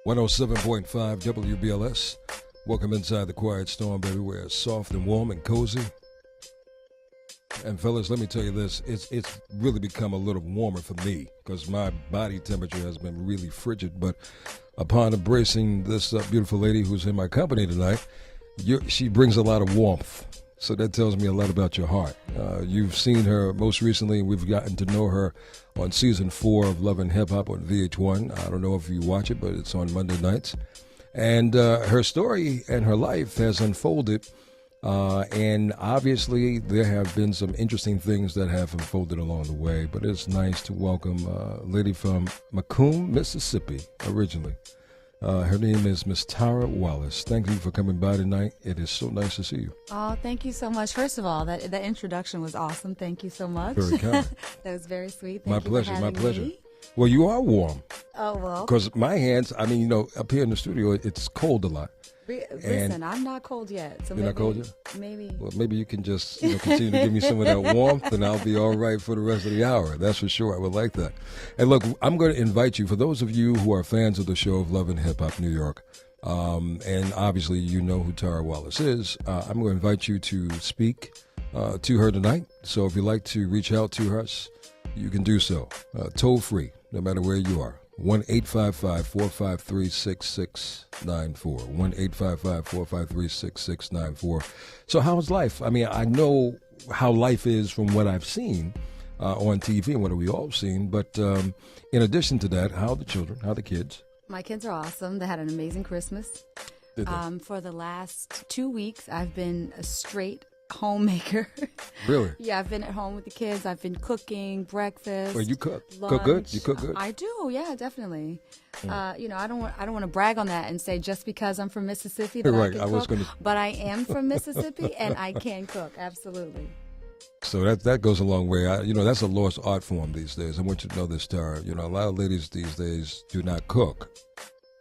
107.5 WBLS. Welcome inside the Quiet Storm, baby, where it's soft and warm and cozy. And fellas, let me tell you this, it's really become a little warmer for me because my body temperature has been really frigid. But upon embracing this beautiful lady who's in my company tonight, she brings a lot of warmth. So that tells me a lot about your heart. You've seen her most recently, and we've gotten to know her on season 4 of Love and Hip Hop on VH1. I don't know if you watch it, but it's on Monday nights. And her story and her life has unfolded. And obviously, there have been some interesting things that have unfolded along the way. But it's nice to welcome a lady from Macomb, Mississippi, originally. Her name is Miss Tara Wallace. Thank you for coming by tonight. It is so nice to see you. Oh, thank you so much. First of all, that introduction was awesome. Thank you so much. Very kind. That was very sweet. My Thank you pleasure, for my having pleasure. me. Well, you are warm. Oh, well. Because my hands, I mean, up here in the studio, it's cold a lot. Listen, I'm not cold yet. So You're not cold yet? Maybe. Well, maybe you can just continue to give me some of that warmth, and I'll be all right for the rest of the hour. That's for sure. I would like that. And look, I'm going to invite you, for those of you who are fans of the show of Love and Hip Hop New York, and obviously you know who Tara Wallace is, I'm going to invite you to speak to her tonight. So if you'd like to reach out to us, you can do so. Toll free, no matter where you are. 1-855-453-6694. 1-855-453-6694. So how's life? I mean, I know how life is from what I've seen on TV and what have we all seen. But in addition to that, how are the children? How are the kids? My kids are awesome. They had an amazing Christmas. Did they? For the last 2 weeks, I've been a straight homemaker. Really? Yeah, I've been at home with the kids. I've been cooking breakfast. Well, you cook. Lunch. Cook good? You cook good? I do. Yeah, definitely. I don't want to brag on that and say just because I'm from Mississippi that Right, I I can was cook. gonna- But I am from Mississippi and I can cook. Absolutely. So that goes a long way. That's a lost art form these days. I want you to know this, Tara. A lot of ladies these days do not cook.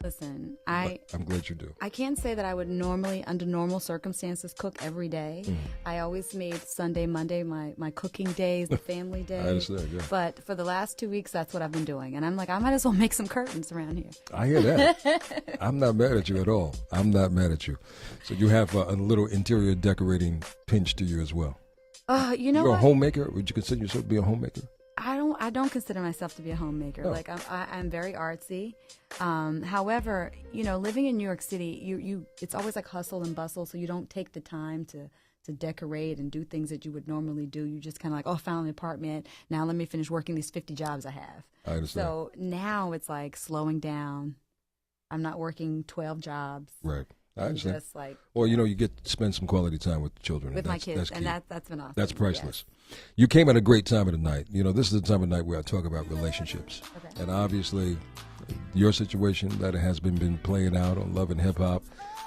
Listen, But I'm glad you do. I can't say that I would normally, under normal circumstances, cook every day. I always made Sunday, Monday my cooking days, the family days. I understand, yeah. But for the last 2 weeks, that's what I've been doing. And I'm like, I might as well make some curtains around here. I hear that. I'm not mad at you at all. I'm not mad at you. So you have a little interior decorating pinch to you as well. You know You're what? a homemaker? Would you consider yourself to be a homemaker? I don't consider myself to be a homemaker. Oh. Like I'm very artsy. However, living in New York City, it's always like hustle and bustle, so you don't take the time to decorate and do things that you would normally do. You just kind of like, I found an apartment. Now let me finish working these 50 jobs I have. I understand. So now it's like slowing down. I'm not working 12 jobs. Right. I understand. Just like Well, you get to spend some quality time with the children. with and my that's kids, key. and that's been awesome. That's priceless. You came at a great time of the night. This is the time of night where I talk about relationships. Okay. And obviously, your situation that has been playing out on Love and Hip Hop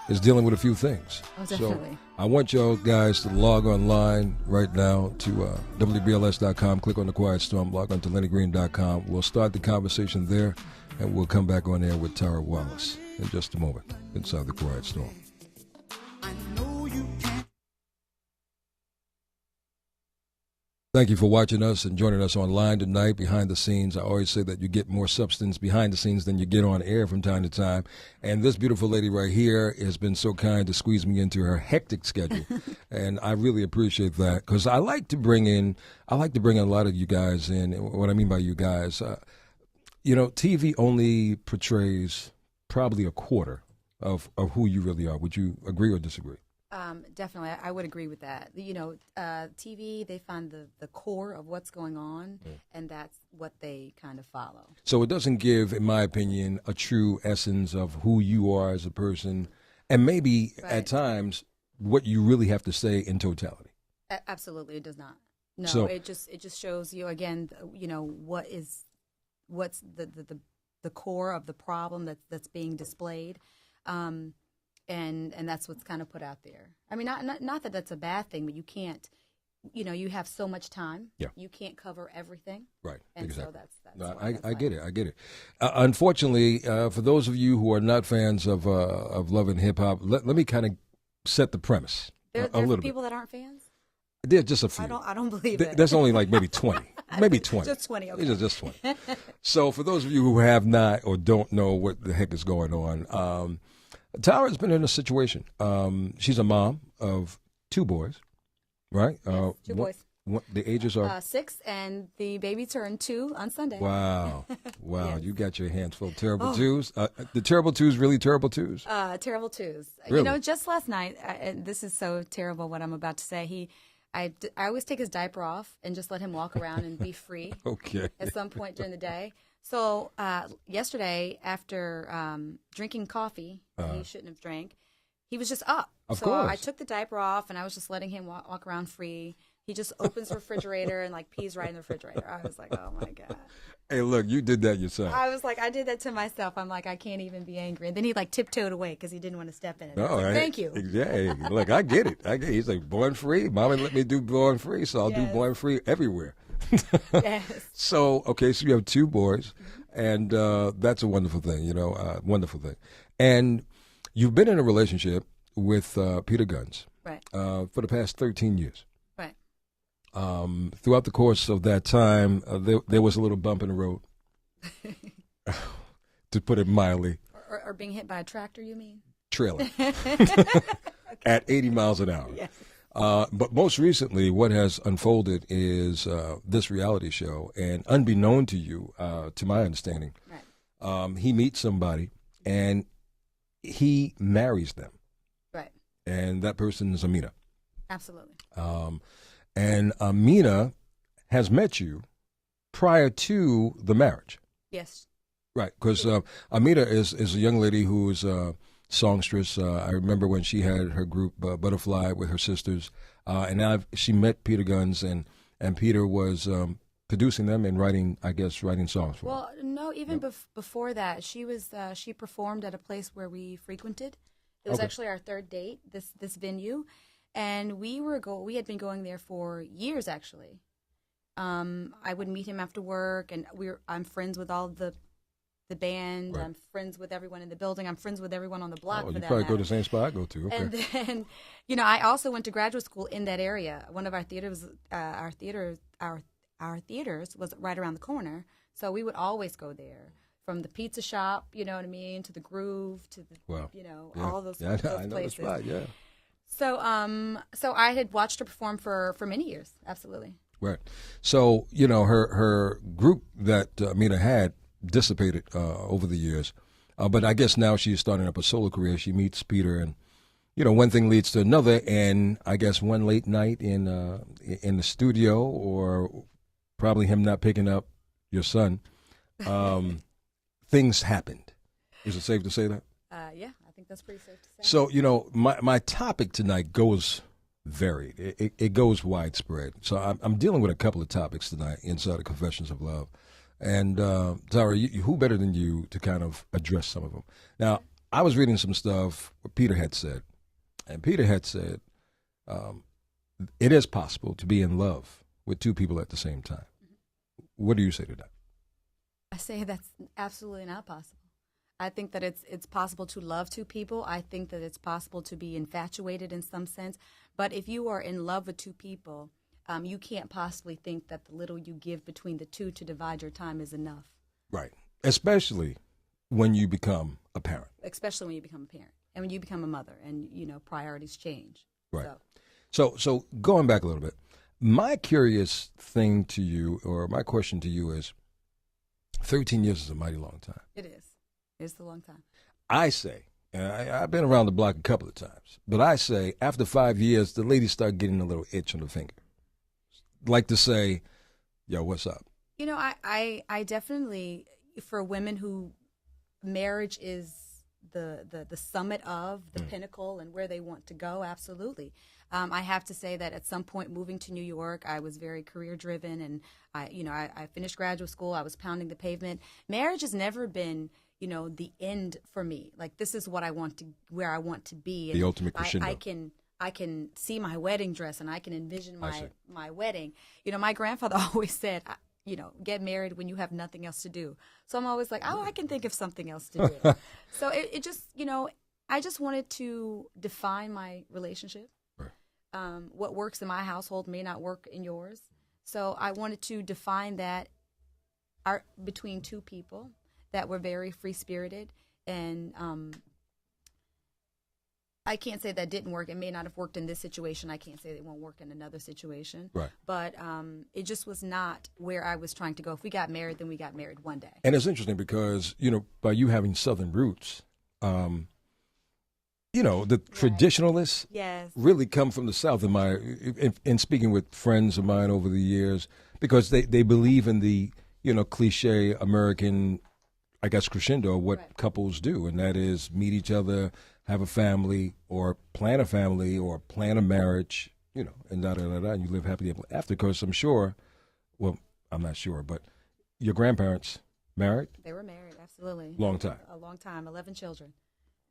is dealing with a few things. Oh, definitely. So I want y'all guys to log online right now to WBLS.com, click on the Quiet Storm, log on to LennyGreen.com. We'll start the conversation there, and we'll come back on air with Tara Wallace in just a moment inside the Quiet Storm. Thank you for watching us and joining us online tonight behind the scenes. I always say that you get more substance behind the scenes than you get on air from time to time. And this beautiful lady right here has been so kind to squeeze me into her hectic schedule. And I really appreciate that because I like to bring in a lot of you guys in. And what I mean by you guys, TV only portrays probably a quarter of who you really are. Would you agree or disagree? Definitely, I would agree with that. TV, they find the core of what's going on, and that's what they kind of follow. So it doesn't give, in my opinion, a true essence of who you are as a person, and maybe at times what you really have to say in totality. Absolutely, it does not. No, So- it just shows you again. What's the core of the problem that's being displayed. And that's what's kind of put out there. I mean, not that that's a bad thing, but you can't, you have so much time. Yeah. You can't cover everything. Right. And exactly. so that's No, why that's I why. get it. I get it. Unfortunately, for those of you who are not fans of Love and Hip Hop, let me kind of set the premise a There's little people bit. that aren't fans. There's just a few. I don't believe it. There's only like maybe 20. Maybe 20. Just 20, okay. Just 20. So for those of you who have not or don't know what the heck is going on, Tara's been in a situation. She's a mom of 2 boys, right? Yes, 2 boys. The ages are 6, and the baby turned 2 on Sunday. Wow. Yes. You got your hands full. Terrible twos. The terrible twos, really terrible twos. Terrible twos. Really? You know, just last night, and this is so terrible what I'm about to say. I always take his diaper off and just let him walk around and be free. Okay. At some point during the day. So yesterday, after drinking coffee that he shouldn't have drank, he was just up. Of so course. I took the diaper off, and I was just letting him walk around free. He just opens the refrigerator and like pees right in the refrigerator. I was like, oh my God. Hey, look, you did that yourself. I was like, I did that to myself. I'm like, I can't even be angry. And then he like tiptoed away because he didn't want to step in it. I was like, thank you. Yeah, look, I get it. He's like, born free. Mommy let me do born free, so I'll do born free everywhere. Yes. So you have 2 boys, and that's a wonderful thing, wonderful thing. And you've been in a relationship with Peter Guns Right. For the past 13 years. Right. Throughout the course of that time, there was a little bump in the road, to put it mildly. Or being hit by a tractor, you mean? Trailer. At 80 miles an hour. Yes. But most recently, what has unfolded is this reality show, and unbeknown to you, to my understanding, right. He meets somebody, and he marries them. Right. And that person is Amina. Absolutely. And Amina has met you prior to the marriage. Yes. Right, because Amina is a young lady who is a songstress. I remember when she had her group Butterfly with her sisters, and now she met Peter Guns, and Peter was producing them and writing songs for them. Well, no, even before that, she performed at a place where we frequented. It was actually our 3rd date, this venue, and we had been going there for years actually. I would meet him after work, and I'm friends with all the band. Right. I'm friends with everyone in the building. I'm friends with everyone on the block. Oh, for you that probably matter. go to the same spot I go to. Okay. And then, I also went to graduate school in that area. One of our theaters, our theaters was right around the corner, so we would always go there. From the pizza shop, you know what I mean, to the Groove, to the, all those places. I know the spot. Yeah. So I had watched her perform for many years. Absolutely. Right. So her group that Amina had dissipated over the years, but I guess now she's starting up a solo career. She meets Peter, and one thing leads to another, and I guess one late night in the studio, or probably him not picking up your son, things happened. Is it safe to say that? Yeah, I think that's pretty safe to say. So my topic tonight goes varied. It goes widespread. So I'm dealing with a couple of topics tonight inside of Confessions of Love. And Tara, who better than you to kind of address some of them? Now, I was reading some stuff what Peter had said, and Peter had said it is possible to be in love with 2 people at the same time. Mm-hmm. What do you say to that? I say that's absolutely not possible. I think that it's possible to love 2 people. I think that it's possible to be infatuated in some sense. But if you are in love with 2 people, you can't possibly think that the little you give between the 2 to divide your time is enough. Right. Especially when you become a parent. Especially when you become a parent and when you become a mother, and priorities change. Right. So going back a little bit, my curious thing to you, or my question to you is, 13 years is a mighty long time. It is. It's a long time. I say, and I've been around the block a couple of times, but I say after 5 years, the ladies start getting a little itch on the finger. Like to say, yo, what's up? I definitely, for women who marriage is the summit of, the pinnacle and where they want to go, absolutely. I have to say that at some point moving to New York, I was very career driven, and I finished graduate school. I was pounding the pavement. Marriage has never been, the end for me. Like, this is what I want to, where I want to be. And the ultimate crescendo. I can see my wedding dress, and I can envision my wedding. My grandfather always said, get married when you have nothing else to do. So I'm always like, I can think of something else to do. So it just, I just wanted to define my relationship. Right. What works in my household may not work in yours. So I wanted to define that art between two people that were very free-spirited, and I can't say that didn't work. It may not have worked in this situation. I can't say it won't work in another situation. Right. But it just was not where I was trying to go. If we got married, then we got married one day. And it's interesting because, by you having Southern roots, the traditionalists Yes. really come from the South. In speaking with friends of mine over the years, because they believe in the, cliche American, I guess, crescendo of what couples do, and that is meet each other, have a family, or plan a family, or plan a marriage, and da-da-da-da, and you live happily ever after. Because I'm sure, well, I'm not sure, but your grandparents married? They were married, absolutely. Long time. A long time, 11 children.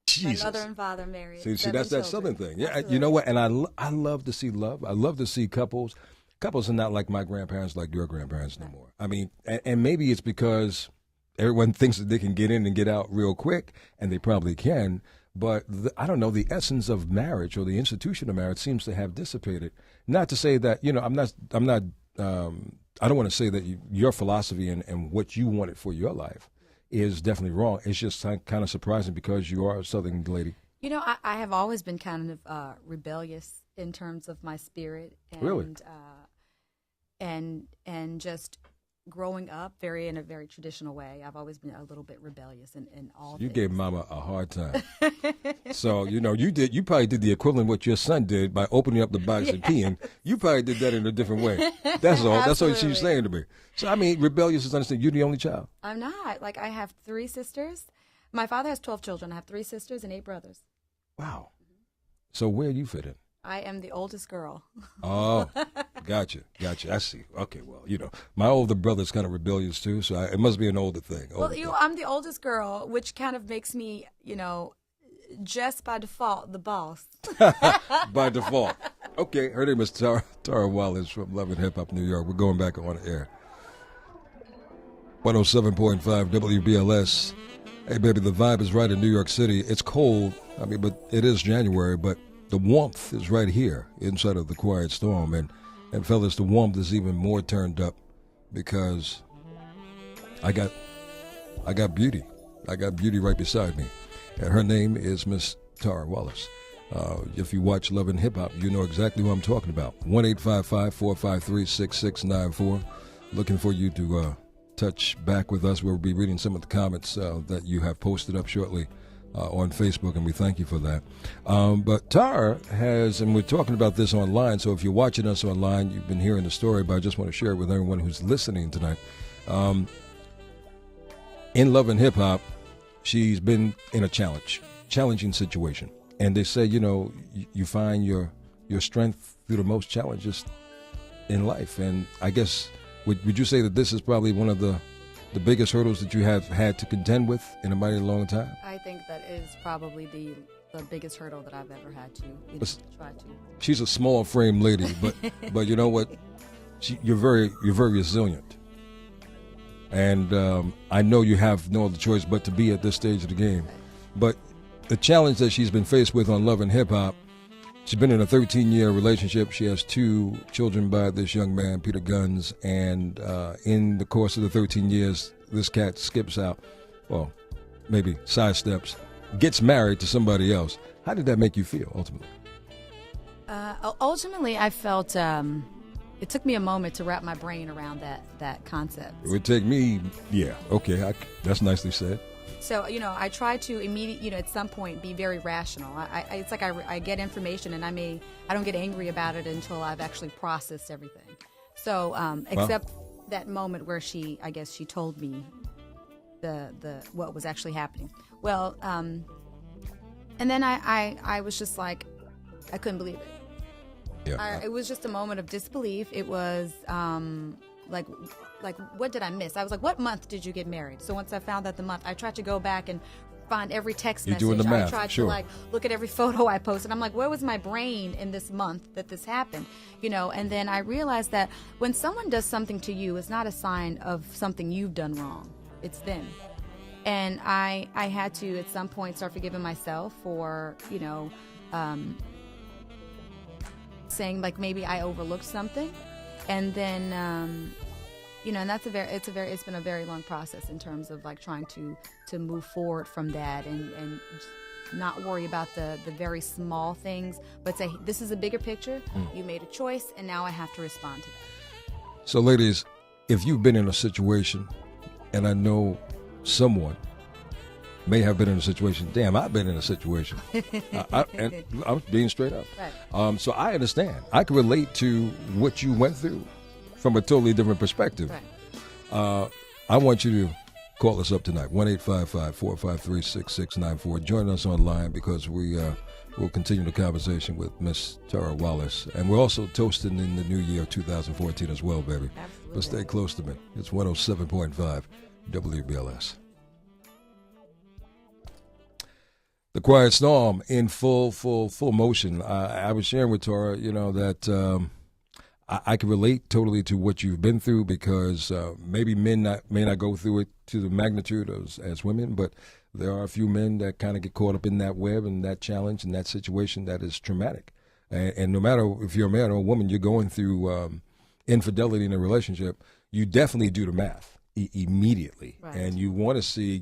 Jesus. My mother and father married. See, that's that Southern thing. Yeah, Absolutely. you know what? And I love to see love. I love to see couples. Couples are not like my grandparents, like your grandparents no more. I mean, and maybe it's because everyone thinks that they can get in and get out real quick, and they probably can. But I don't know, the essence of marriage or the institution of marriage seems to have dissipated. Not to say that, I don't want to say that your philosophy and what you wanted for your life is definitely wrong. It's just kind of surprising because you are a Southern lady. I have always been kind of rebellious in terms of my spirit. And, really? And just growing up in a very traditional way, I've always been a little bit rebellious in all You things. gave Mama a hard time. So, you probably did the equivalent of what your son did by opening up the box and peeing. You probably did that in a different way. That's all. That's what she's saying to me. So, I mean, rebellious is understanding. You're the only child. I'm not. Like, I have 3 sisters. My father has 12 children. I have 3 sisters and 8 brothers. Wow. So where do you fit in? I am the oldest girl. Oh, gotcha. I see. Okay, well, my older brother's kind of rebellious too, so it must be an older thing. I'm the oldest girl, which kind of makes me, just by default, the boss. By default. Okay, her name is Tara Wallace from Love and Hip Hop New York. We're going back on the air. 107.5 WBLS. Hey, baby, the vibe is right in New York City. It's cold, but it is January, but the warmth is right here inside of the Quiet Storm. And fellas, the warmth is even more turned up because I got beauty. I got beauty right beside me. And her name is Miss Tara Wallace. If you watch Love and Hip Hop, you know exactly who I'm talking about. 1-855-453-6694. Looking for you to touch back with us. We'll be reading some of the comments that you have posted up shortly on Facebook, and we thank you for that. But Tara has, and we're talking about this online, so if you're watching us online, you've been hearing the story, but I just want to share it with everyone who's listening tonight. In Love and Hip Hop, she's been in a challenging situation. And they say, you find your strength through the most challenges in life. And I guess, would you say that this is probably one of the biggest hurdles that you have had to contend with in a mighty long time? I think that is probably the biggest hurdle that I've ever had to try to. She's a small frame lady, but you know what? You're very resilient. And I know you have no other choice but to be at this stage of the game. But the challenge that she's been faced with on Love and Hip Hop, she's been in a 13-year relationship. She has 2 children by this young man, Peter Guns. And in the course of the 13 years, this cat skips out, well, maybe sidesteps, gets married to somebody else. How did that make you feel, ultimately? Ultimately, I felt it took me a moment to wrap my brain around that concept. It would take me, okay, that's nicely said. So, I try to immediately, at some point, be very rational. It's like I get information and I don't get angry about it until I've actually processed everything. So, except that moment where she told me the what was actually happening. Well, and then I was just like, I couldn't believe it. Yeah. It was just a moment of disbelief. It was like what did I miss? I was like, what month did you get married? So once I found out the month, I tried to go back and find every text message. You're doing the math. I tried Sure. to look at every photo I posted. I'm like, where was my brain in this month that this happened? And then I realized that when someone does something to you, it's not a sign of something you've done wrong. It's them. And I had to at some point start forgiving myself for, saying maybe I overlooked something. And then, and it's been a very long process in terms of like trying to move forward from that and not worry about the very small things, but say, this is a bigger picture. You made a choice, and now I have to respond to that. So, ladies, if you've been in a situation, and I know someone may have been in a situation, damn, I've been in a situation, and I'm being straight up. Right. So I understand. I can relate to what you went through from a totally different perspective. Right. I want you to call us up tonight, 1-855-453-6694. Join us online because we'll continue the conversation with Miss Tara Wallace. And we're also toasting in the new year 2014 as well, baby. Absolutely. But stay close to me. It's 107.5 WBLS. The Quiet Storm in full motion. I was sharing with Tara, that I can relate totally to what you've been through because maybe men may not go through it to the magnitude as women, but there are a few men that kind of get caught up in that web and that challenge and that situation that is traumatic. And no matter if you're a man or a woman, you're going through infidelity in a relationship, you definitely do the math immediately. Right. And you want to see,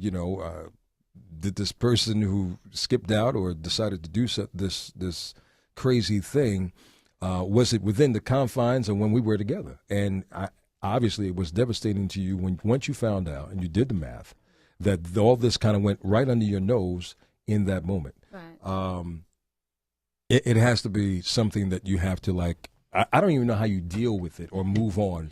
did this person who skipped out or decided to do this crazy thing, was it within the confines of when we were together? And obviously it was devastating to you once you found out and you did the math that all this kind of went right under your nose in that moment. Right. It has to be something that you have to like. I don't even know how you deal with it or move on.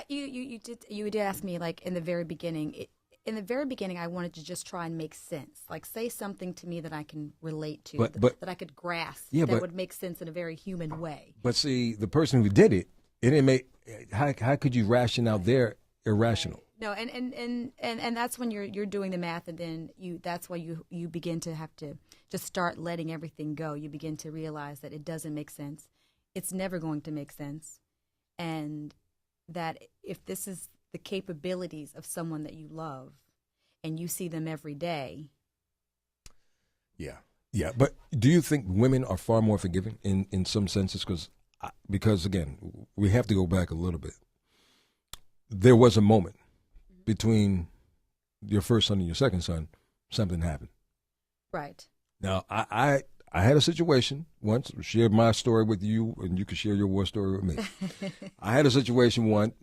You did ask me like in the very beginning. In the very beginning, I wanted to just try and make sense, like say something to me that I can relate to, that I could grasp, that would make sense in a very human way. But see, the person who did it didn't make. How could you ration out their irrational? No, and that's when you're doing the math, and then that's why you begin to have to just start letting everything go. You begin to realize that it doesn't make sense. It's never going to make sense, and that if this is the capabilities of someone that you love and you see them every day. Yeah. But do you think women are far more forgiving in some senses? Because, again, we have to go back a little bit. There was a moment between your first son and your second son, something happened. Right. Now, I had a situation once, shared my story with you, and you can share your war story with me. I had a situation once,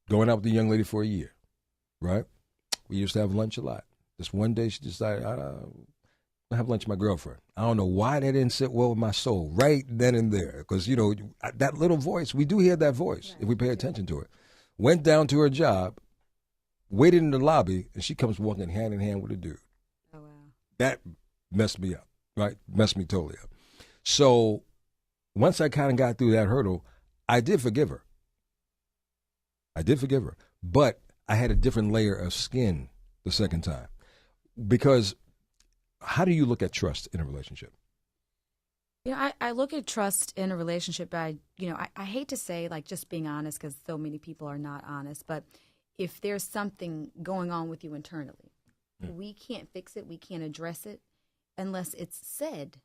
going out with a young lady for a year, right? We used to have lunch a lot. This one day she decided, I'll have lunch with my girlfriend. I don't know why that didn't sit well with my soul right then and there. Because, that little voice, we do hear that voice if we pay attention to it. Went down to her job, waited in the lobby, and she comes walking hand in hand with a dude. Oh, wow. That Messed me up, right? Messed me totally up. So once I kind of got through that hurdle, I did forgive her. But I had a different layer of skin the second time. Because how do you look at trust in a relationship? I look at trust in a relationship by, I hate to say like just being honest because so many people are not honest, but if there's something going on with you internally, we can't fix it, we can't address it unless it's said.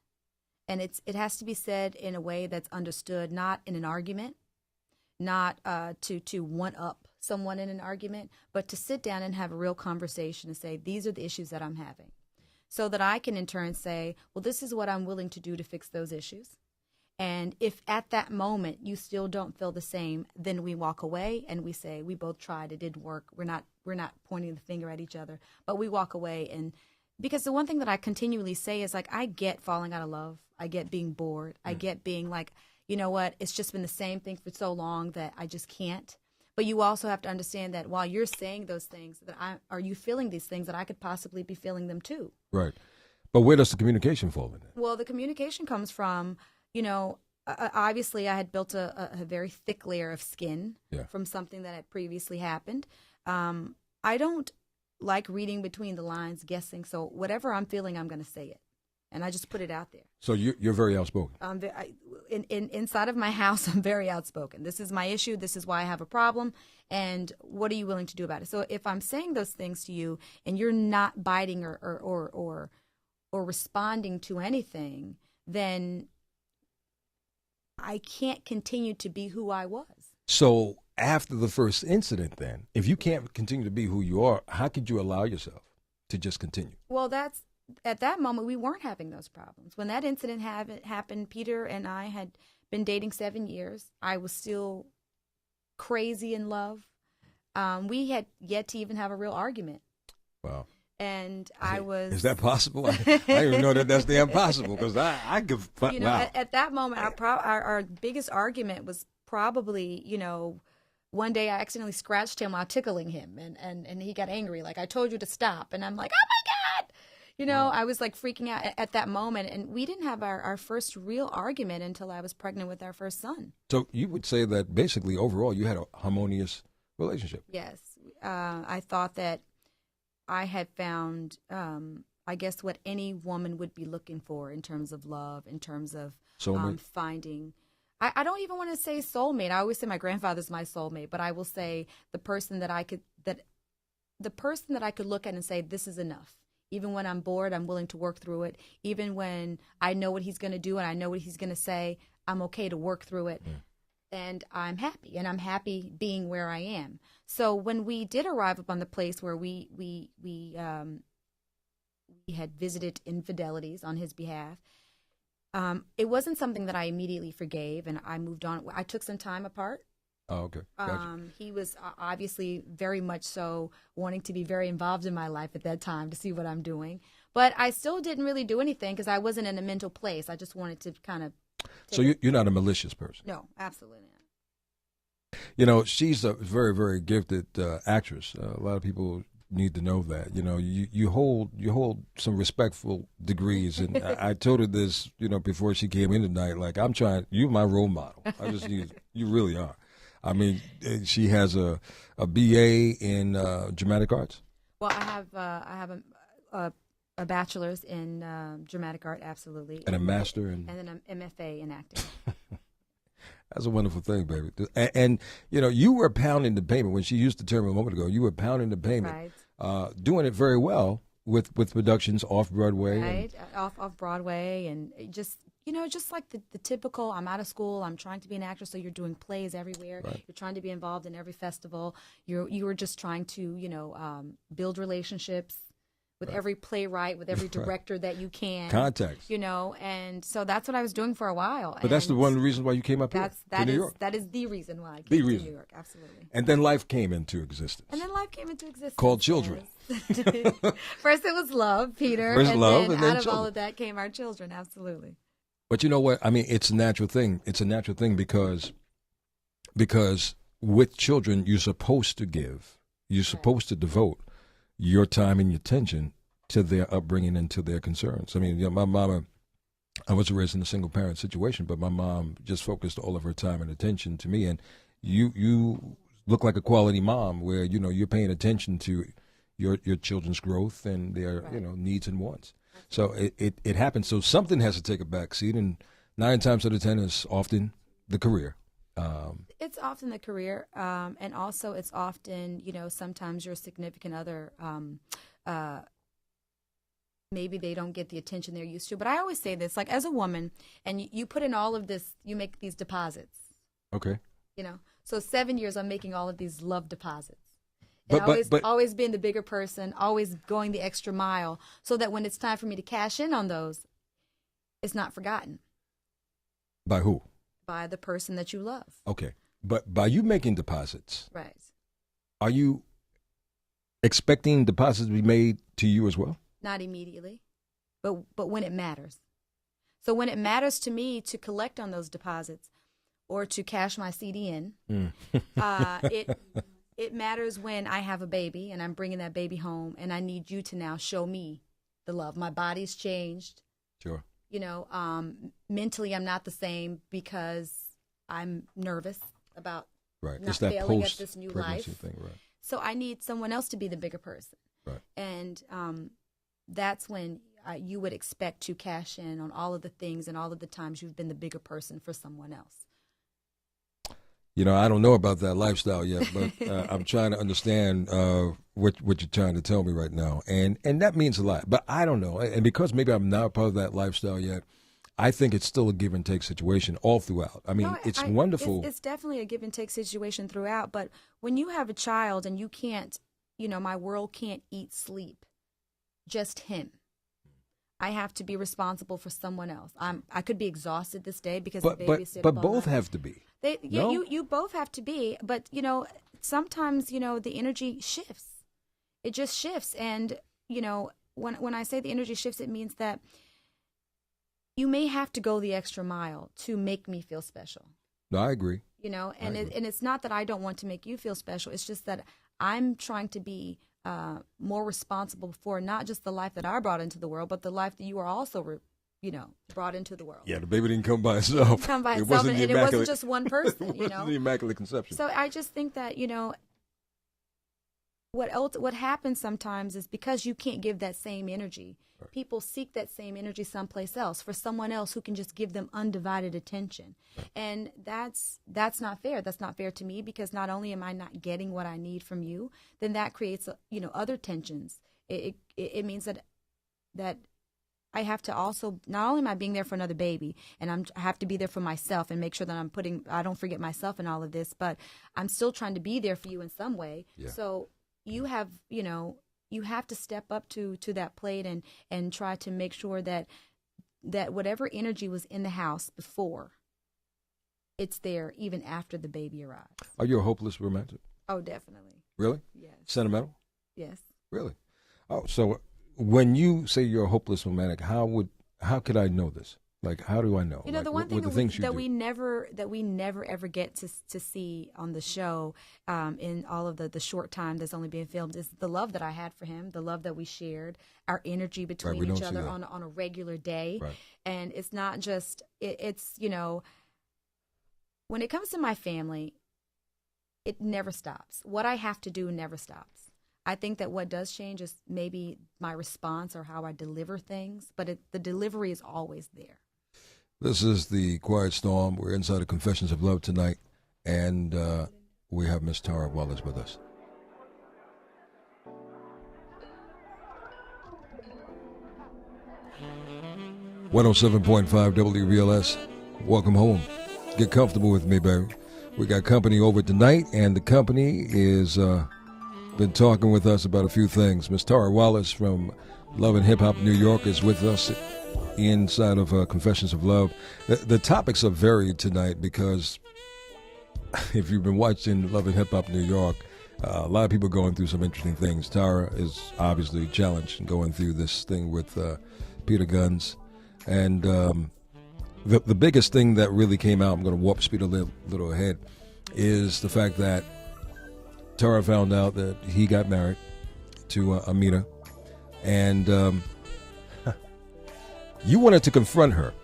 And it has to be said in a way that's understood, not in an argument, not to one-up someone in an argument, but to sit down and have a real conversation and say, these are the issues that I'm having. So that I can in turn say, well, this is what I'm willing to do to fix those issues. And if at that moment you still don't feel the same, then we walk away and we say, we both tried, it didn't work. We're not pointing the finger at each other, but we walk away. And because the one thing that I continually say is like, I get falling out of love. I get being bored. I get being like, you know what, it's just been the same thing for so long that I just can't. But you also have to understand that while you're saying those things, are you feeling these things that I could possibly be feeling them too? Right. But where does the communication fall in that? Well, the communication comes from, obviously I had built a very thick layer of skin from something that had previously happened. I don't like reading between the lines, guessing. So whatever I'm feeling, I'm going to say it. And I just put it out there. So you're very outspoken. Inside of my house, I'm very outspoken. This is my issue. This is why I have a problem. And what are you willing to do about it? So if I'm saying those things to you and you're not biting or responding to anything, then I can't continue to be who I was. So after the first incident, then, if you can't continue to be who you are, how could you allow yourself to just continue? Well, that's at that moment we weren't having those problems. When that incident happened, Peter and I had been dating 7 years. I was still crazy in love. We had yet to even have a real argument. Wow. And I was. Is that possible? I didn't even know that that's the impossible, because I could. You know, wow. at that moment, our biggest argument was probably, you know, one day I accidentally scratched him while tickling him, and he got angry. Like, I told you to stop. And I'm like, oh my God. You know, I was like freaking out at that moment. And we didn't have our first real argument until I was pregnant with our first son. So you would say that basically overall you had a harmonious relationship. Yes. I thought that I had found, I guess, what any woman would be looking for in terms of love, in terms of finding. I don't even want to say soulmate. I always say my grandfather's my soulmate, but I will say the person that I could look at and say, this is enough. Even when I'm bored, I'm willing to work through it. Even when I know what he's going to do and I know what he's going to say, I'm okay to work through it. And I'm happy, and I'm happy being where I am. So when we did arrive upon the place where we had visited infidelities on his behalf, it wasn't something that I immediately forgave, and I moved on. I took some time apart. Oh, okay. Gotcha. He was obviously very much so wanting to be very involved in my life at that time to see what I'm doing. But I still didn't really do anything because I wasn't in a mental place. I just wanted to kind of. So you're not a malicious person? No, absolutely not. You know, she's a very, very gifted actress. A lot of people need to know that. You know, you hold some respectful degrees, and I told her this, you know, before she came in tonight. Like, you're my role model. I just need you really are. I mean, she has a BA in dramatic arts. Well, I have a bachelor's in dramatic art, absolutely, and a master and then an MFA in acting. That's a wonderful thing, baby. And you know, you were pounding the pavement when she used the term a moment ago. You were pounding the pavement, right. Doing it very well with productions off Broadway, right? Off Broadway, and just. You know, just like the typical, I'm out of school, I'm trying to be an actress, so you're doing plays everywhere. Right. You're trying to be involved in every festival. You were just trying to, you know, build relationships with every playwright, with every director that you can. Contacts. You know, and so that's what I was doing for a while. But that's the one reason why you came up here to New York. That is the reason why I came to New York, absolutely. And then life came into existence. Called children. First it was love, Peter. First and love, then and then out of children. all of that came our children, absolutely. But you know what? I mean, it's a natural thing. It's a natural thing because with children, you're supposed to give. You're supposed to devote your time and your attention to their upbringing and to their concerns. I mean, you know, my mama, I was raised in a single-parent situation, but my mom just focused all of her time and attention to me. And you look like a quality mom where, you know, you're paying attention to your children's growth and their, you know, needs and wants. So it happens. So something has to take a back seat, and 9 times out of 10 is often the career. It's often the career, and also it's often, you know, sometimes your significant other, maybe they don't get the attention they're used to. But I always say this, like, as a woman, and you put in all of this, you make these deposits. Okay. You know, so 7 years I'm making all of these love deposits. But always being the bigger person, always going the extra mile, so that when it's time for me to cash in on those, it's not forgotten. By who? By the person that you love. Okay. But by you making deposits, right? Are you expecting deposits to be made to you as well? Not immediately, but when it matters. So when it matters to me to collect on those deposits or to cash my CD in, it matters when I have a baby and I'm bringing that baby home and I need you to now show me the love. My body's changed. Sure. You know, mentally I'm not the same because I'm nervous about not it's that failing at this new life. Thing, right. So I need someone else to be the bigger person. Right. And that's when you would expect to cash in on all of the things and all of the times you've been the bigger person for someone else. You know, I don't know about that lifestyle yet, but I'm trying to understand what you're trying to tell me right now. And that means a lot. But I don't know. And because maybe I'm not part of that lifestyle yet, I think it's still a give and take situation all throughout. I mean, it's wonderful. It's definitely a give and take situation throughout. But when you have a child and you can't, my world can't eat, sleep, just him. I have to be responsible for someone else. I could be exhausted this day because the babysitter. But both have to be. You both have to be. But sometimes the energy shifts. It just shifts, and when I say the energy shifts, it means that you may have to go the extra mile to make me feel special. No, I agree. And it's not that I don't want to make you feel special. It's just that I'm trying to be more responsible for not just the life that I brought into the world, but the life that you are also, brought into the world. Yeah, the baby didn't come by itself. It wasn't just one person. It wasn't the Immaculate Conception. So I just think that what happens sometimes is because you can't give that same energy. Right. People seek that same energy someplace else for someone else who can just give them undivided attention. Right. And that's not fair. That's not fair to me, because not only am I not getting what I need from you, then that creates other tensions. It means that I have to also, not only am I being there for another baby, and I have to be there for myself and make sure that I don't forget myself in all of this, but I'm still trying to be there for you in some way. Yeah. So you have to step up to that plate and try to make sure that whatever energy was in the house before, it's there even after the baby arrives. Are you a hopeless romantic? Oh, definitely. Really? Yes. Sentimental? Yes. Really? Oh, so when you say you're a hopeless romantic, how could I know this? Like, how do I know? The one thing that we never ever get to see on the show, in all of the short time that's only being filmed, is the love that I had for him, the love that we shared, our energy between each other on a regular day. Right. And it's not just, it's when it comes to my family, it never stops. What I have to do never stops. I think that what does change is maybe my response or how I deliver things, but the delivery is always there. This is the Quiet Storm. We're inside of Confessions of Love tonight, and we have Miss Tara Wallace with us. .5 WBLS. Welcome home. Get comfortable with me, baby. We got company over tonight, and the company is been talking with us about a few things. Miss Tara Wallace from Love and Hip Hop New York is with us inside of Confessions of Love. The topics are varied tonight because if you've been watching Love and Hip Hop New York, a lot of people are going through some interesting things. Tara is obviously challenged and going through this thing with Peter Guns. And the biggest thing that really came out, I'm going to warp speed a little ahead, is the fact that Tara found out that he got married to Amina. And you wanted to confront her,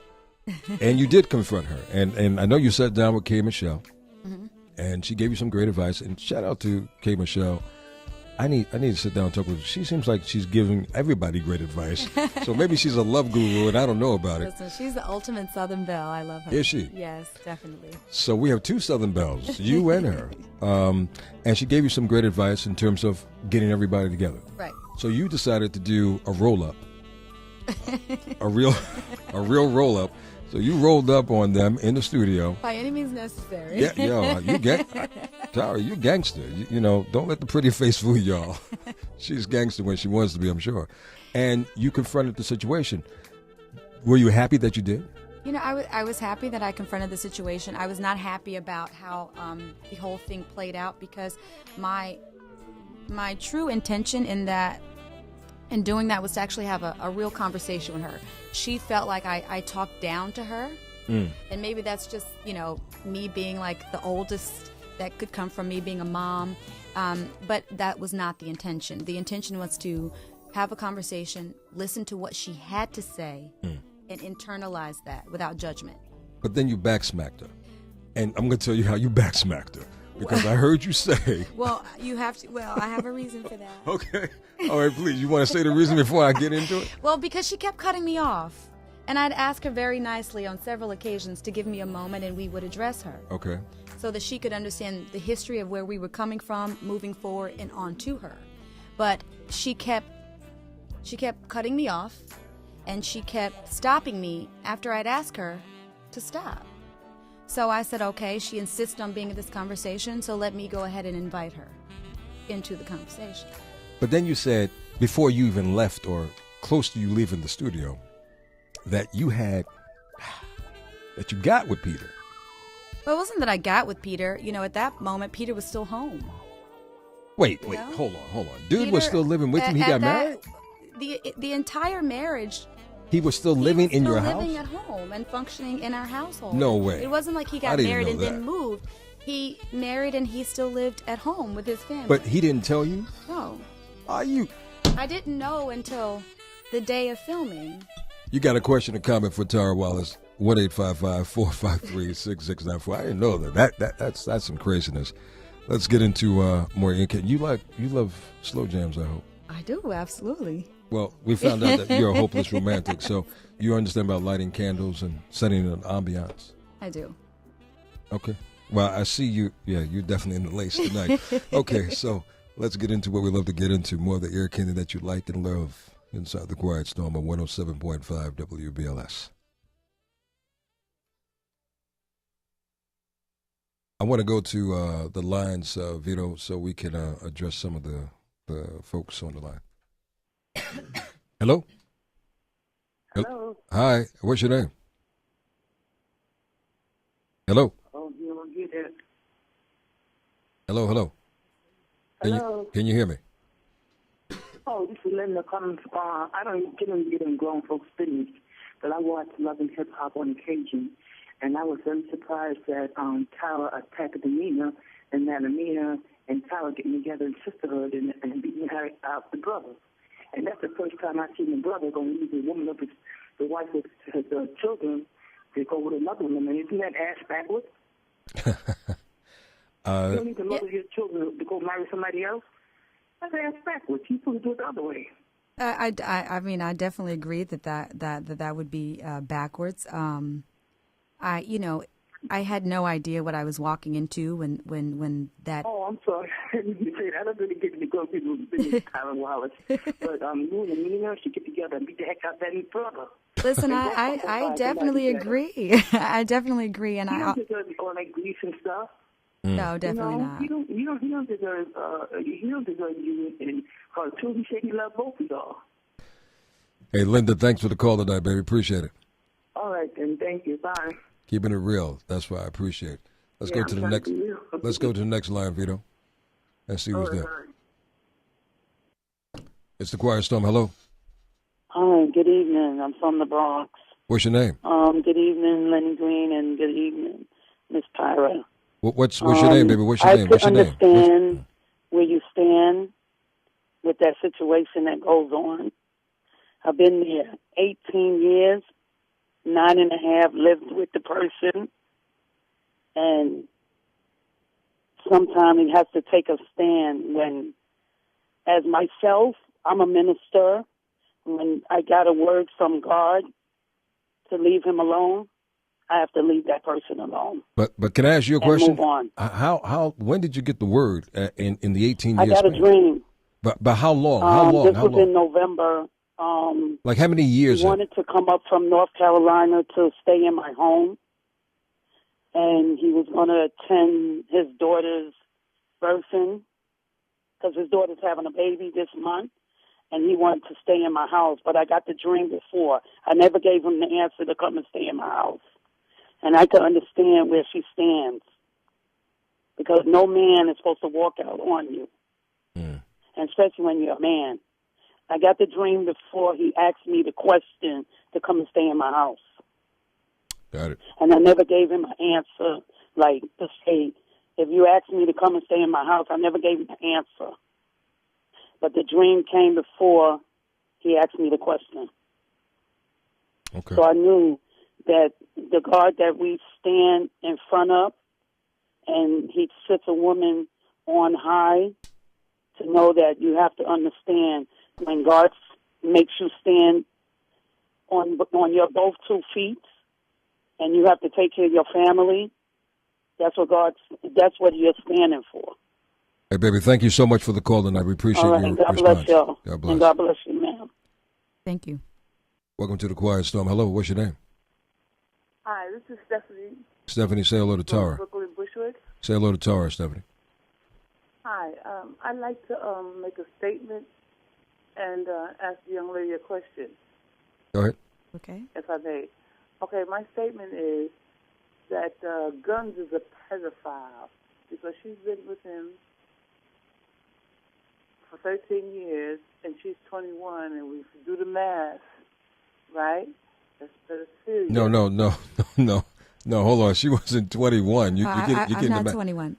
and you did confront her. And I know you sat down with K. Michelle, mm-hmm. and she gave you some great advice. And shout out to K. Michelle. I need to sit down and talk with her. She seems like she's giving everybody great advice. So maybe she's a love guru, and I don't know about it. Listen, she's the ultimate Southern Belle. I love her. Is she? Yes, definitely. So we have two Southern Belles, you and her. And she gave you some great advice in terms of getting everybody together. Right. So you decided to do a roll-up. a real roll-up. So you rolled up on them in the studio. By any means necessary. Yeah, Tara, you gangster. You don't let the pretty face fool y'all. She's gangster when she wants to be, I'm sure. And you confronted the situation. Were you happy that you did? I was happy that I confronted the situation. I was not happy about how the whole thing played out, because my true intention in doing that was to actually have a real conversation with her. She felt like I talked down to her, and maybe that's just, me being like the oldest that could come from me being a mom, but that was not the intention. The intention was to have a conversation, listen to what she had to say, and internalize that without judgment. But then you backsmacked her, and I'm going to tell you how you backsmacked her. Because I heard you say... Well, you have to... Well, I have a reason for that. Okay. All right, please. You want to say the reason before I get into it? Well, because she kept cutting me off. And I'd ask her very nicely on several occasions to give me a moment, and we would address her. Okay. So that she could understand the history of where we were coming from, moving forward, and on to her. But she kept cutting me off. and she kept stopping me after I'd asked her to stop. So I said, okay, she insists on being in this conversation, so let me go ahead and invite her into the conversation. But then you said, before you even left or close to you leaving the studio, that you got with Peter. Well, it wasn't that I got with Peter. At that moment, Peter was still home. Wait, hold on. Dude Peter, was still living with him. He got married? The entire marriage. He was still living in your house? Living at home and functioning in our household. No way. It wasn't like he got married and then moved. He married and he still lived at home with his family. But he didn't tell you? No. Are you? I didn't know until the day of filming. You got a question or comment for Tara Wallace? 1-855-453-6694. I didn't know that's some craziness. Let's get into more. You love slow jams, I hope. I do, absolutely. Well, we found out that you're a hopeless romantic, so you understand about lighting candles and setting an ambiance. I do. Okay. Well, I see you. Yeah, you're definitely in the lace tonight. Okay, so let's get into what we love to get into. More of the air candy that you like and love inside the Quiet Storm on 107.5 WBLS. I want to go to the lines, Vito, so we can address some of the folks on the line. Hello? Hello. Hi, what's your name? Hello? Oh, you don't get it. Hello. Hello. Can you hear me? Oh, this is Lenny coming. I don't get in grown folks' business, but I watch Love and Hip Hop on occasion, and I was very surprised that Tyler attacked Amina, and that Amina and Tyler getting together in sisterhood and beating her out the brother. And that's the first time I've seen a brother going to leave the woman of the wife of his children to go with another woman. Isn't that ass backwards? You don't need to mother your children to go marry somebody else? That's ass backwards. You supposed to do it the other way. I mean, I definitely agree that would be backwards. I had no idea what I was walking into when that. Oh, I'm sorry. I didn't say that. I don't really get to go through the business, Tyler Wallace. But you and Amina should get together and beat the heck out of that new brother. Listen, I definitely agree. I definitely agree, and you don't deserve all that grief and stuff. No, definitely not. He don't deserve. He don't deserve you and her too. He said he loved both of y'all. Hey, Linda, thanks for the call tonight, baby. Appreciate it. All right, then. Thank you. Bye. Keeping it real. That's what I appreciate. Let's go to the next. Let's go to the next line, Vito. Let's see who's there. It's the Quiet Storm. Hello. Hi. Good evening. I'm from the Bronx. What's your name? Good evening, Lenny Green, and good evening, Miss Tyra. What's your name, baby? What's your name? I understand where you stand with that situation that goes on. I've been there 18 years. 9.5 lived with the person, and sometimes he has to take a stand. When, as myself, I'm a minister. When I got a word from God to leave him alone, I have to leave that person alone. But can I ask you a question? Move on. How when did you get the word in the 18 years? I got a dream. But how long? How long? This was in November. Like how many years? He wanted to come up from North Carolina to stay in my home, and he was going to attend his daughter's birthing because his daughter's having a baby this month, and he wanted to stay in my house. But I got the dream before. I never gave him the answer to come and stay in my house, and I can understand where she stands because no man is supposed to walk out on you, and especially when you're a man. I got the dream before he asked me the question to come and stay in my house. Got it. And I never gave him an answer, like to say, if you asked me to come and stay in my house, I never gave him an answer. But the dream came before he asked me the question. Okay. So I knew that the God that we stand in front of, and he sits a woman on high, to know that you have to understand when God makes you stand on your both 2 feet, and you have to take care of your family, that's what you're standing for. Hey, baby, thank you so much for the call, and I appreciate your God response. Bless y'all. God bless. And God bless you, ma'am. Thank you. Welcome to the Quiet Storm. Hello, what's your name? Hi, this is Stephanie. Stephanie, say hello to From Tara. Brooklyn, Bushwick. Say hello to Tara, Stephanie. Hi, I'd like to make a statement and ask the young lady a question, Go ahead. Okay. if I may. Okay, my statement is that Guns is a pedophile because she's been with him for 13 years and she's 21, and we do the math, right? That's pedophilia. No. Hold on. She wasn't 21. I'm not 21.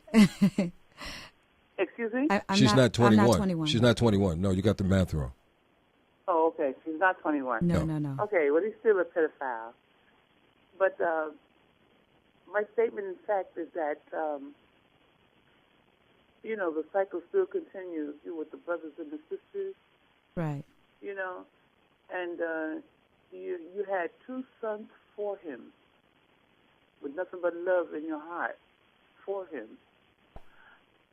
Excuse me? She's not 21. I'm not 21. She's not 21. No, you got the math wrong. Oh, okay. She's not 21. No. Okay, well, he's still a pedophile. But my statement, in fact, is that, the cycle still continues with the brothers and the sisters, Right. and you had 2 sons for him with nothing but love in your heart for him.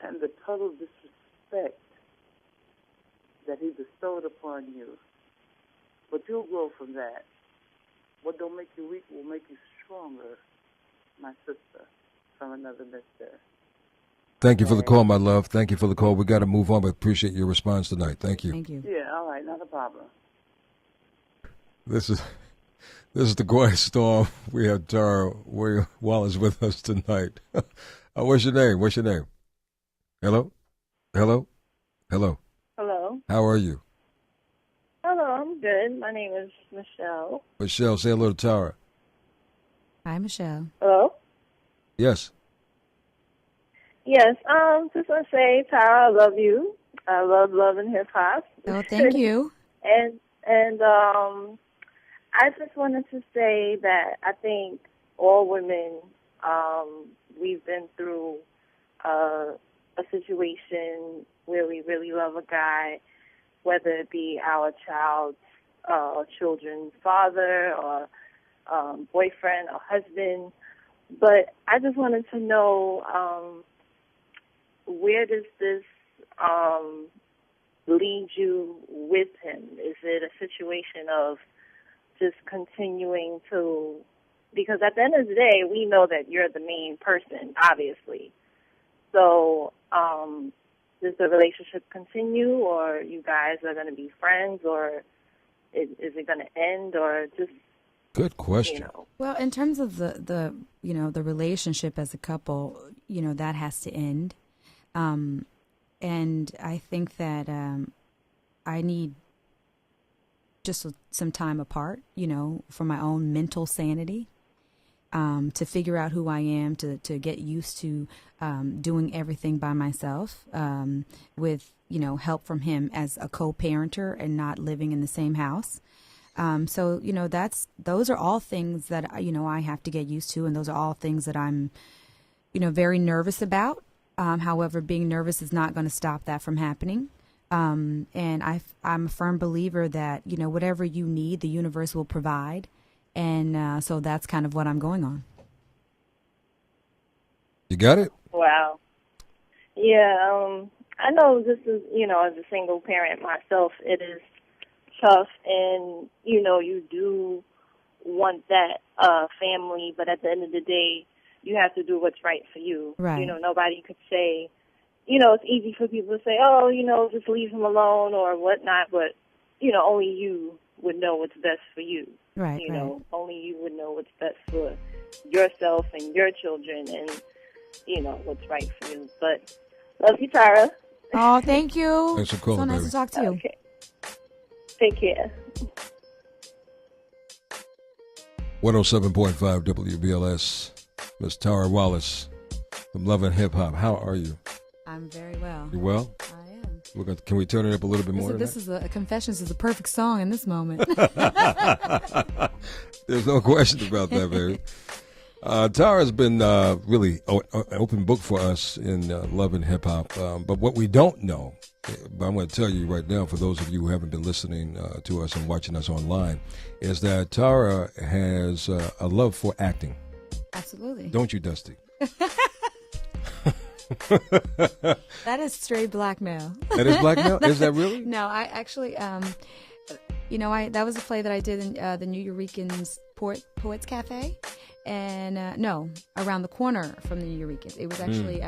And the total disrespect that he bestowed upon you. But you'll grow from that. What don't make you weak will make you stronger, my sister, from another mister. Thank you for the call, my love. Thank you for the call. We got to move on, but appreciate your response tonight. Thank you. Thank you. Yeah, all right, not a problem. This is the Quiet Storm. We have Tara Wallace with us tonight. What's your name? Hello? Hello. How are you? Hello, I'm good. My name is Michelle. Michelle, say hello to Tara. Hi, Michelle. Hello? Yes. Yes, just want to say, Tara, I love you. I love Love and Hip Hop. Oh, thank you. and I just wanted to say that I think all women, we've been through a situation where we really love a guy, whether it be our child's or children's father or boyfriend or husband. But I just wanted to know, where does this lead you with him? Is it a situation of just continuing to, because at the end of the day, we know that you're the main person, obviously. So does the relationship continue, or you guys are going to be friends, or is it going to end, or just... Good question. Well, in terms of the relationship as a couple, that has to end. And I think that I need just some time apart, for my own mental sanity, to figure out who I am, to get used to doing everything by myself, with, help from him as a co-parenter and not living in the same house. So, those are all things that, I have to get used to. And those are all things that I'm, very nervous about. However, being nervous is not going to stop that from happening. And I'm a firm believer that, whatever you need, the universe will provide. And so that's kind of what I'm going on. You got it? Wow. Yeah, I know this is, as a single parent myself, it is tough, and, you do want that family, but at the end of the day, you have to do what's right for you. Right. Nobody could say, it's easy for people to say, oh, just leave him alone or whatnot, but, only you would know what's best for you. Right, Only you would know what's best for yourself and your children and, what's right for you. But love you, Tara. Oh, thank you. Thanks for calling, so nice baby. to talk to you. Okay. Take care. 107.5 WBLS. Miss Tara Wallace from Love and Hip Hop. How are you? I'm very well. You well? I am. Can we turn it up a little bit more? This is a Confessions is a perfect song in this moment. There's no question about that, baby. Tara's been really an open book for us in Love and Hip Hop. But what we don't know, but I'm going to tell you right now, for those of you who haven't been listening to us and watching us online, is that Tara has a love for acting. Absolutely. Don't you, Dusty? That is straight blackmail. That is blackmail? Is that really? No, I actually, that was a play that I did in the New Eurekans Poets Cafe, and no, around the corner from the New Eurekans. It was actually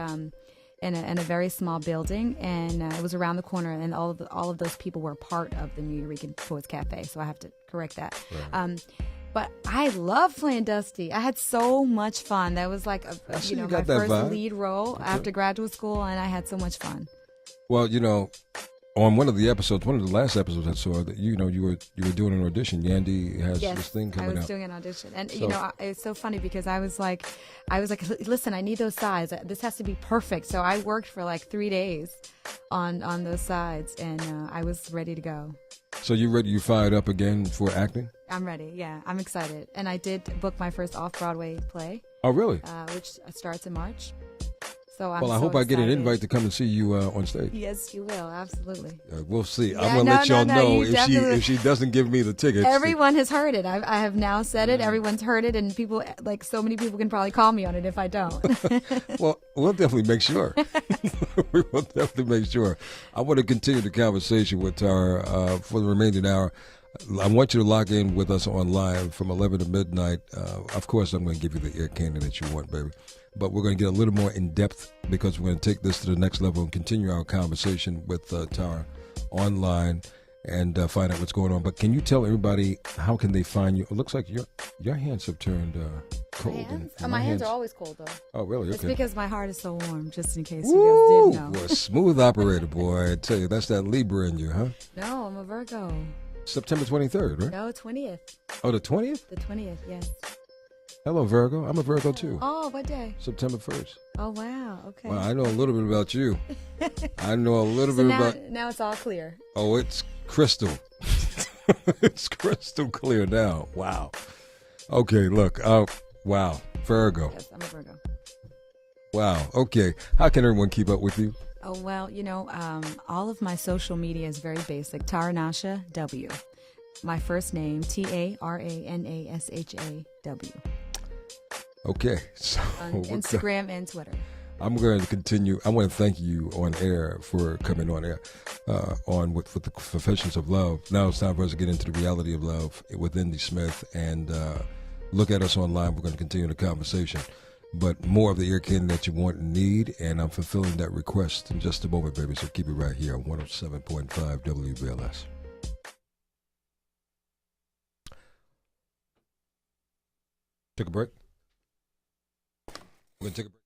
in a very small building, and it was around the corner, and all of those people were part of the New Eurekan Poets Cafe. So I have to correct that. Right. But I love playing Dusty. I had so much fun. That was like my first lead role after graduate school, and I had so much fun. Well, on one of the last episodes I saw that you were doing an audition. Yandy has this thing coming out. I was doing an audition, and it's so funny because I was like, listen, I need those sides. This has to be perfect. So I worked for like 3 days on those sides, and I was ready to go. So you ready? You fired up again for acting? I'm ready. Yeah, I'm excited, and I did book my first off-Broadway play. Oh, really? Which starts in March. So I hope I get an invite to come and see you on stage. Yes, you will. Absolutely. We'll see. Yeah, I'm going to let y'all know if she doesn't give me the tickets. Everyone has heard it. I have now said it. Everyone's heard it. And people, like so many people can probably call me on it if I don't. Well, we'll definitely make sure. We will definitely make sure. I want to continue the conversation with Tara for the remaining hour. I want you to log in with us online from 11 to midnight. Of course, I'm going to give you the ear candy that you want, baby. But we're going to get a little more in-depth because we're going to take this to the next level and continue our conversation with Tara online and find out what's going on. But can you tell everybody how can they find you? It looks like your hands have turned cold. My hands are always cold, though. Oh, really? Okay. It's because my heart is so warm, just in case you guys didn't know. Boy, smooth operator, boy. I tell you, that's that Libra in you, huh? No, I'm a Virgo. September 23rd, right? No, 20th. Oh, the 20th? The 20th, yes. Hello, Virgo. I'm a Virgo, too. Oh, what day? September 1st. Oh, wow. Okay. Well, I know a little bit about you. I know a little bit about... Now it's all clear. Oh, it's crystal. It's crystal clear now. Wow. Okay, look. Wow. Virgo. Yes, I'm a Virgo. Wow. Okay. How can everyone keep up with you? Oh, well, all of my social media is very basic. Taranasha W. My first name, Taranasha W. Okay. So on Instagram and Twitter. I'm going to continue. I want to thank you on air for coming on air with the Confessions of Love. Now it's time for us to get into the reality of love with Indy Smith and look at us online. We're going to continue the conversation. But more of the ear candy that you want and need, and I'm fulfilling that request in just a moment, baby. So keep it right here on 107.5 WBLS. Take a break. We're going to take a break.